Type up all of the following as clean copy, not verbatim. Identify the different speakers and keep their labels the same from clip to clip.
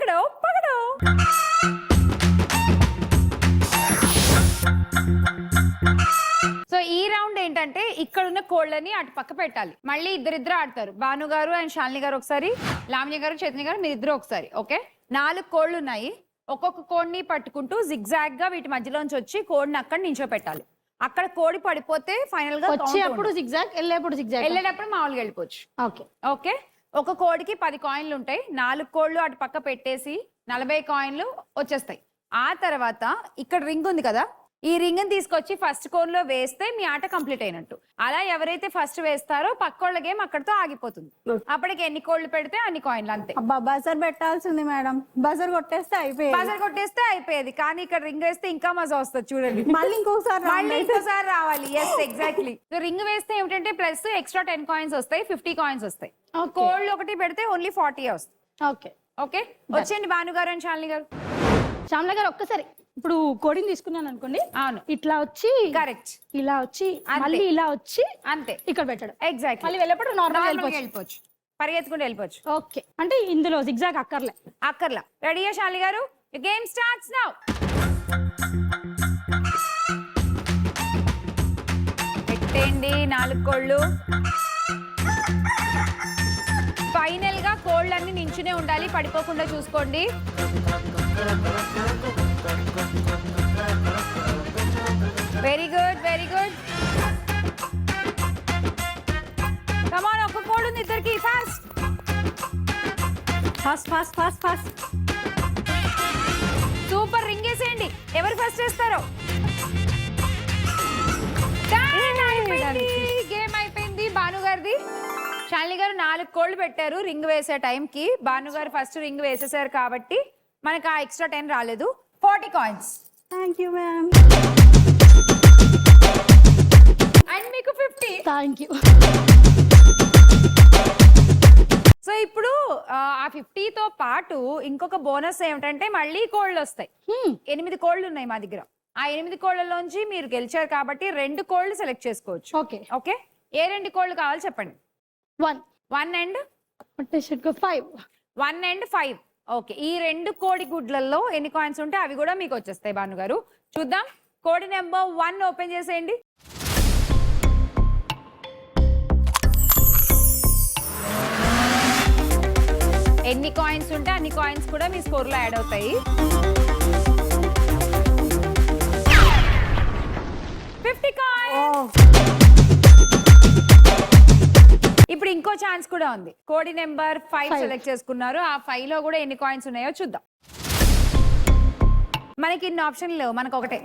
Speaker 1: పగడో పగడో. So ఈ round ఏంటంటే ఇక్కడ ఉన్న కోళ్ళని అటు పక్క పెట్టాలి. మళ్ళీ ఇద్దరిద్దరు ఆడతారు, భాను గారు అండ్ శాలిని గారు ఒకసారి, లావణ్య గారు చైతన్య గారు మీరిద్దరు ఒకసారి. ఓకే, 4 కోళ్ళు ఉన్నాయి. ఒక్కొక్క కోడిని పట్టుకుంటూ జిగ్జాగ్ గా వీటి మధ్యలోంచి వచ్చి కోడిని అక్కడ నించోపెట్టాలి. అక్కడ కోడి పడిపోతే ఫైనల్ గా
Speaker 2: వచ్చేటప్పుడు జిగ్జాగ్,
Speaker 1: వెళ్ళేటప్పుడు మామూలుగా వెళ్ళిపోవచ్చు.
Speaker 2: ఓకే
Speaker 1: ఓకే, ఒక కోడికి 10 కాయిన్లు ఉంటాయి. 4 కోళ్ళు అటు పక్క పెట్టేసి 40 కాయిన్లు వచ్చేస్తాయి. ఆ తర్వాత ఇక్కడ రింగ్ ఉంది కదా, ఈ రింగ్ ని తీసుకొచ్చి ఫస్ట్ కోన్ లో వేస్తే మీ ఆట కంప్లీట్ అయినట్టు. అలా ఎవరైతే ఫస్ట్ వేస్తారో పక్కోళ్ళ గేమ్ అక్కడతో ఆగిపోతుంది. అప్పటికి ఎన్ని కోళ్ళు పెడితే అన్ని కాయిన్లు, అంతే.
Speaker 3: బజర్ పెట్టాల్సింది మేడం, బజర్ కొట్టేస్తే అయిపోయింది.
Speaker 1: బజర్ కొట్టేస్తే అయిపోయేది, కానీ ఇక్కడ రింగ్ వేస్తే ఇంకా మజా వస్తుంది చూడండి.
Speaker 3: మళ్ళీ
Speaker 1: ఇంకోసారి రావాలి. Yes exactly. సో రింగ్ వేస్తే ఏమిటంటే ప్లస్ ఎక్స్ట్రా 10 కాయిన్స్ వస్తాయి, 50 కాయిన్స్ వస్తాయి. కోళ్ళు ఒకటి పెడితే ఓన్లీ 40 వస్తాయి.
Speaker 2: ఓకే
Speaker 1: ఓకే, వచ్చేయండి భాను గారు అండ్ శాలిని గారు.
Speaker 2: శ్యామల గారు ఒక్కసారి ఇప్పుడు కోడిని తీసుకున్నాను అనుకోండి,
Speaker 1: అవును,
Speaker 2: ఇట్లా వచ్చి
Speaker 1: కరెక్ట్,
Speaker 2: ఇలా వచ్చి మళ్ళీ ఇలా వచ్చి
Speaker 1: అంతే,
Speaker 2: ఇక్కడ పెట్టడం.
Speaker 1: ఎగ్జాక్ట్.
Speaker 2: మళ్ళీ వెళ్ళేప్పుడు నార్మల్
Speaker 1: వెళ్ళిపోవచ్చు, పరిగెత్తుకుంటూ వెళ్ళిపోవచ్చు.
Speaker 2: ఓకే, అంటే ఇందులో జిగ్జాగ్
Speaker 1: అక్కర్లా. రెడీయా శాలిని గారు? Game starts now. పెట్టండి 4 కోళ్ళు. ఫైనల్ గా కోళ్ళన్నీ నించునే ఉండాలి, పడిపోకుండా చూసుకోండి. Very good, very good. Come on, ఒక కోడ్ ఉంది ఇద్దరికి. Fast
Speaker 3: fast fast fast fast.
Speaker 1: Super, ring వేసేయండి. ఎవరు ఫస్ట్ వేస్తారో. గేమ్ అయిపోయింది భాను గారిది. శాలిని గారు 4 కోళ్ళు పెట్టారు రింగ్ వేసే టైంకి. భాను గారు ఫస్ట్ రింగ్ వేసేసారు కాబట్టి మనకు ఆ ఎక్స్ట్రా 10 రాలేదు. 40 coins.
Speaker 3: Thank you ma'am.
Speaker 1: And మీకు 50.
Speaker 2: Thank you.
Speaker 1: సో ఇప్పుడు ఆ 50తో పాటు ఇంకొక బోనస్ ఏమిటంటే మళ్ళీ కోళ్ళు వస్తాయి. 8 కోళ్ళు ఉన్నాయి మా దగ్గర. ఆ 8 కోళ్ళలోంచి మీరు గెలిచారు కాబట్టి 2 కోళ్ళు సెలెక్ట్ చేసుకోవచ్చు.
Speaker 2: ఓకే
Speaker 1: ఓకే, ఏ 2 కోళ్ళు కావాలి చెప్పండి.
Speaker 2: 1
Speaker 1: and
Speaker 2: 5.
Speaker 1: 1 and 5. ఓకే, ఈ 2 కోడి గుడ్లలో ఎన్ని కాయిన్స్ ఉంటే అవి కూడా మీకు వచ్చేస్తాయి. భాను గారు చూద్దాం. కోడి నెంబర్ 1 ఓపెన్ చేసేయండి. ఎన్ని కాయిన్స్ ఉంటే అన్ని కాయిన్స్ కూడా మీ స్కోర్ లో యాడ్ అవుతాయి. 50 కాయిన్స్. ఇప్పుడు ఇంకో ఛాన్స్ కూడా ఉంది. కోడి నెంబర్ 5 సెలెక్ట్ చేసుకున్నారు. ఆ 5 లో కూడా ఎన్ని కాయిన్స్ ఉన్నాయో చూద్దాం. మనకి ఇన్ని ఆప్షన్ లేవు, మనకు ఒకటే.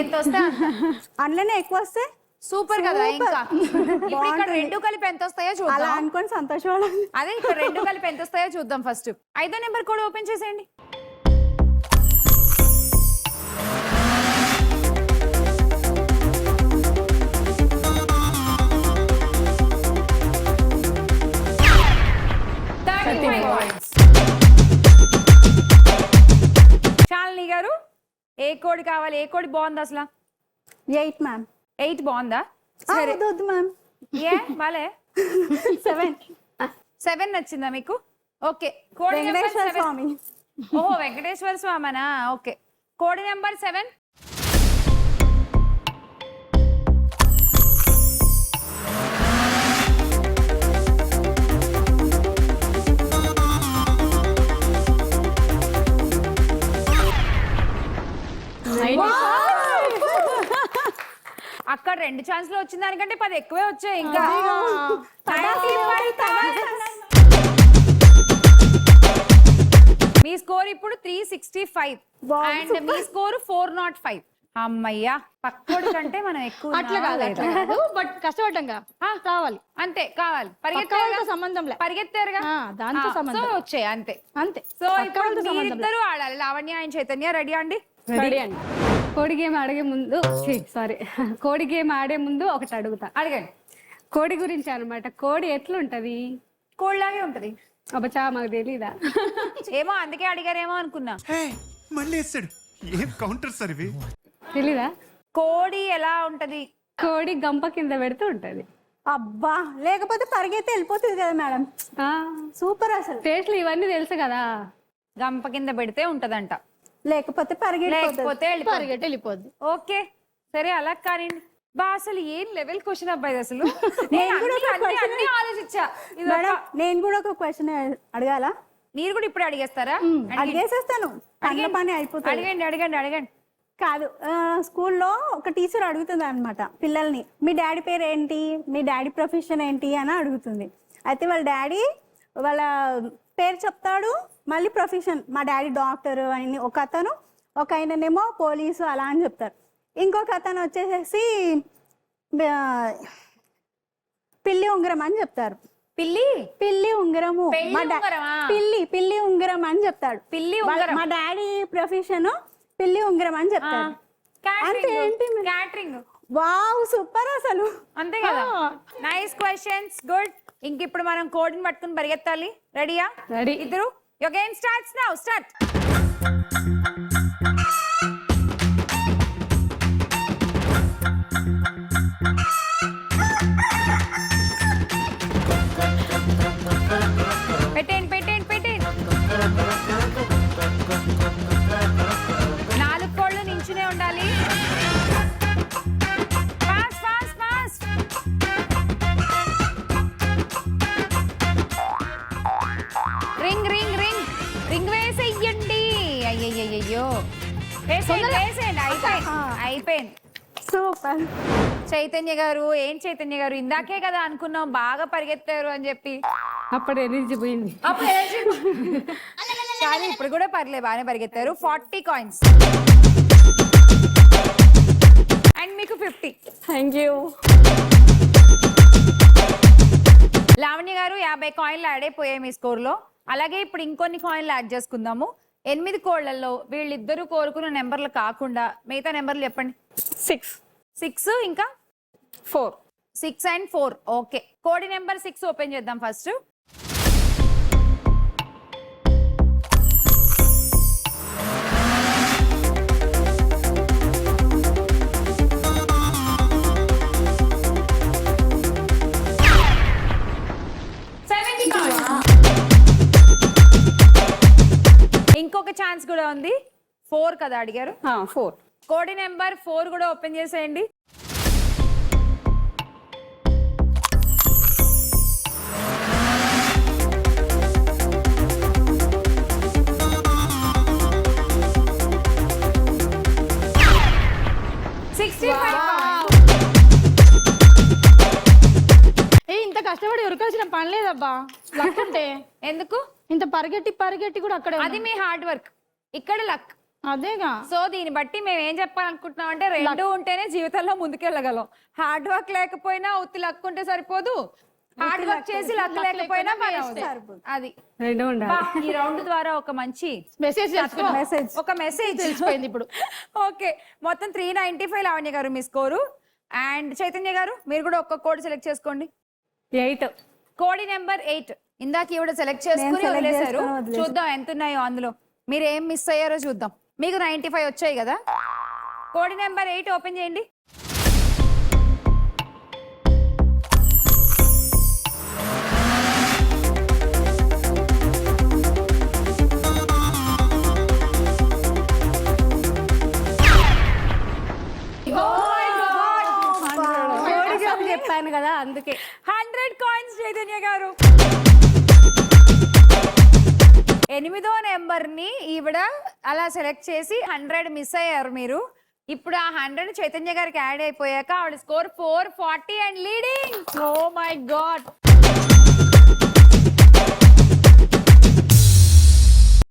Speaker 1: ఎంత వస్తే
Speaker 3: అందులోనే ఎక్కువ వస్తే
Speaker 1: సూపర్ కదా. ఇంకా ఇప్పుడు ఇక్కడ 2 కలిపి ఎంత వస్తాయో చూద్దాం.
Speaker 3: అలా అనుకోని సంతోషపడాలి.
Speaker 1: అదే, ఇక్కడ 2 కలిపి ఎంత వస్తాయో చూద్దాం. ఫస్ట్ 5వ నెంబర్ కూడా ఓపెన్ చేసేయండి. శాలిని గారు ఏ కోడి కావాలి? ఏ కోడి బాగుంది అసలు?
Speaker 3: 8 మ్యామ్.
Speaker 1: 8 బాగుందా?
Speaker 3: సరే వద్దు మ్యామ్.
Speaker 1: ఏ బాలే? 7 నచ్చిందా మీకు? ఓకే, కోడి
Speaker 3: వెంకటేశ్వర స్వామి.
Speaker 1: ఓహో, వెంకటేశ్వర స్వామనా? ఓకే, కోడి నెంబర్ 7. అక్కడ 2 ఛాన్స్లు వచ్చిన దానికంటే 10 ఎక్కువే వచ్చాయి. ఇంకా మీ స్కోర్ ఇప్పుడు 365 అండ్ మీ స్కోర్ 405. అమ్మయ్యా, పక్కోడి కంటే మనం ఎక్కువ.
Speaker 2: అట్లా కాదు, బట్ కష్టపడ్డాం కావాలి,
Speaker 1: అంతే కావాలి. పరిగెత్తారుగా,
Speaker 2: దాంతో సంబంధం
Speaker 1: వచ్చాయి అంతే. సో
Speaker 2: పక్క
Speaker 1: ఇప్పుడు మీరిద్దరూ ఆడాలి. లావణ్య అండ్ చైతన్య రెడీ అండి?
Speaker 4: రెడీ అండి. కోడి గేమ్ ఆడే ముందు ఒకటి అడుగుతా.
Speaker 1: అడగండి.
Speaker 4: కోడి గురించి అనమాట. కోడి ఎట్లుంటది?
Speaker 1: కోడిలాగే ఉంటది.
Speaker 4: అబ్బచా, మాకు తెలీదా?
Speaker 1: ఏమో అందుకే అడిగారేమో అనుకున్నా.
Speaker 5: మళ్ళీ ఏం కౌంటర్ సార్ ఇవి?
Speaker 4: తెలీదా?
Speaker 1: కోడి ఎలా ఉంటది?
Speaker 4: కోడి గంప కింద పెడుతూ ఉంటది.
Speaker 3: అబ్బా, లేకపోతే పరిగెత్తి వెళ్ళిపోతుంది కదా మేడం. సూపర్ అసలు.
Speaker 4: టేస్ట్లు ఇవన్నీ తెలుసు కదా.
Speaker 1: గంప కింద పెడితే ఉంటదంట,
Speaker 3: లేకపోతే పరిగెత్తిపోతుంది.
Speaker 1: లేకపోతే వెళ్ళిపోతుంది.
Speaker 2: పరిగెట్టి వెళ్ళిపోద్ది.
Speaker 1: ఓకే సరే అలా కానీ బా అసలు ఏం లెవెల్ క్వశ్చన్ అబ్బాయి అసలు.
Speaker 3: నేను కూడా ఒక question-
Speaker 1: అన్ని ఆలోచించా. ఇది
Speaker 3: మేడం నేను కూడా ఒక క్వశ్చన్ అడగాల?
Speaker 1: మీరు కూడా ఇప్పుడు అడిగేస్తారా?
Speaker 3: అడిగేసేస్తాను, పని పని అయిపోతుంది.
Speaker 1: అడగండి అడగండి అడగండి.
Speaker 3: కాదు, స్కూల్లో ఒక టీచర్ అడుగుతుంది అనమాట పిల్లల్ని, మీ డాడీ పేరు ఏంటి, మీ డాడీ ప్రొఫెషన్ ఏంటి అని అడుగుతుంది. అయితే వాళ్ళ డాడీ వాళ్ళ పేరు చెప్తాడు, మళ్ళీ ప్రొఫెషన్ మా డాడీ డాక్టర్ అని ఒక అతను, ఒక ఆయననేమో పోలీసు అలా అని చెప్తారు. ఇంకొక అతను వచ్చేసేసి పిల్లి ఉంగరం అని చెప్తారు.
Speaker 1: పిల్లి
Speaker 3: పిల్లి ఉంగరము
Speaker 1: పెళ్లి
Speaker 3: మా
Speaker 1: ఉంగరమా?
Speaker 3: పిల్లి ఉంగరం అని చెప్తాడు.
Speaker 1: పిల్లి
Speaker 3: వాళ్ళ-
Speaker 1: ఉంగరం.
Speaker 3: మా డాడీ ప్రొఫెషన్ పిల్లి ఉంగరం అని చెప్తారు. అంతే ఏంటి?
Speaker 1: క్యాటరింగ్.
Speaker 3: వావ్ సూపర్ అసలు.
Speaker 1: అంతే కదా. Nice questions, good. ఇంక ఇప్పుడు మనం కోడిని పట్టుకుని పరిగెత్తాలి. రెడీయా?
Speaker 4: రెడీ.
Speaker 1: ఇద్దరు your game starts now. Start. పెట్టేయండి పెట్టేయండి పెట్టేయండి. 4 కోళ్ళు నించునే ఉండాలి. Fast fast fast. Ring ring ring ring వేసేయండి. అయ్యయ్యో వేసేయండి వేసేయండి. అయిపోయింది.
Speaker 3: సూపర్.
Speaker 1: చైతన్య గారు, ఏం చైతన్య గారు, ఇందాకే కదా అనుకున్నాం బాగా పరిగెత్తారు అని చెప్పి.
Speaker 4: అప్పుడు ఎనర్జీ పోయింది.
Speaker 1: కానీ ఇప్పుడు కూడా పర్లేదు, బాగానే పరిగెత్తారు. 40 కాయిన్స్ అండ్ మీకు 50.
Speaker 4: Thank you.
Speaker 1: లావణ్య గారు 50 కాయిన్లు యాడ్ అయిపోయాయి మీ స్కోర్ లో. అలాగే ఇప్పుడు ఇంకొన్ని కాయిన్లు యాడ్ చేసుకుందాము. 8 కోళ్లలో వీళ్ళిద్దరూ కోరుకున్న నెంబర్లు కాకుండా మిగతా నెంబర్లు చెప్పండి. 6 ఇంకా 4. 6 and 4. ఓకే, కోడి నెంబర్ 6 ఓపెన్ చేద్దాం ఫస్ట్. ఇంకొక ఛాన్స్ కూడా ఉంది. 4 కదా అడిగారు?
Speaker 4: 4.
Speaker 1: కోడి నెంబర్ 4 కూడా ఓపెన్ చేసేయండి.
Speaker 2: ఇంత కష్టపడి ఉరకాల్సిన పని లేదబ్బా లక్కుంటే.
Speaker 1: ఎందుకు?
Speaker 2: ఇంత పరిగెట్టి కూడా అక్కడే
Speaker 1: అది మీ హార్డ్ వర్క్, ఇక్కడ లక్.
Speaker 2: అదేగా.
Speaker 1: సో దీన్ని బట్టి మేము ఏం చెప్పాలనుకుంటున్నాం అంటే, రెండు ఉంటేనే జీవితంలో ముందుకెళ్ళగలం. హార్డ్ వర్క్ లేకపోయినా ఉత్తి లక్ ఉంటే సరిపోదు, హార్డ్ వర్క్ చేసి లక్ లేకపోయినా అది.
Speaker 4: రెండు ఉండాలి.
Speaker 1: ఈ రౌండ్ ద్వారా ఒక మంచి
Speaker 2: మెసేజ్
Speaker 1: ఒక మెసేజ్
Speaker 2: తెలిసిపోయింది ఇప్పుడు.
Speaker 1: ఓకే, మొత్తం 395 లావణ్య గారు మీ స్కోరు. అండ్ చైతన్య గారు మీరు కూడా ఒక్క కోడ్ సెలెక్ట్ చేసుకోండి.
Speaker 4: 8.
Speaker 1: కోడి నెంబర్ 8 ఇందాక ఈవిడ సెలెక్ట్ చేసుకుని
Speaker 3: select
Speaker 1: వదిలేశారు.
Speaker 3: చేసుకొని వదిలేశాను.
Speaker 1: చూద్దాం ఎంత ఉన్నాయో అందులో. మీరు ఏం మిస్ అయ్యారో చూద్దాం. మీకు 95 వచ్చాయి కదా. కోడి నెంబర్ 8 ఓపెన్ చేయండి.
Speaker 4: చెప్పాను కదా అందుకే.
Speaker 1: 100 కాయిన్స్ చైతన్య గారు. 8వ నెంబర్ ని ఈవిడ అలా సెలెక్ట్ చేసి 100 మిస్ అయ్యారు మీరు. ఇప్పుడు ఆ 100 చైతన్య గారికి యాడ్ అయిపోయాక ఆవిడ score 440 and leading. Oh my God.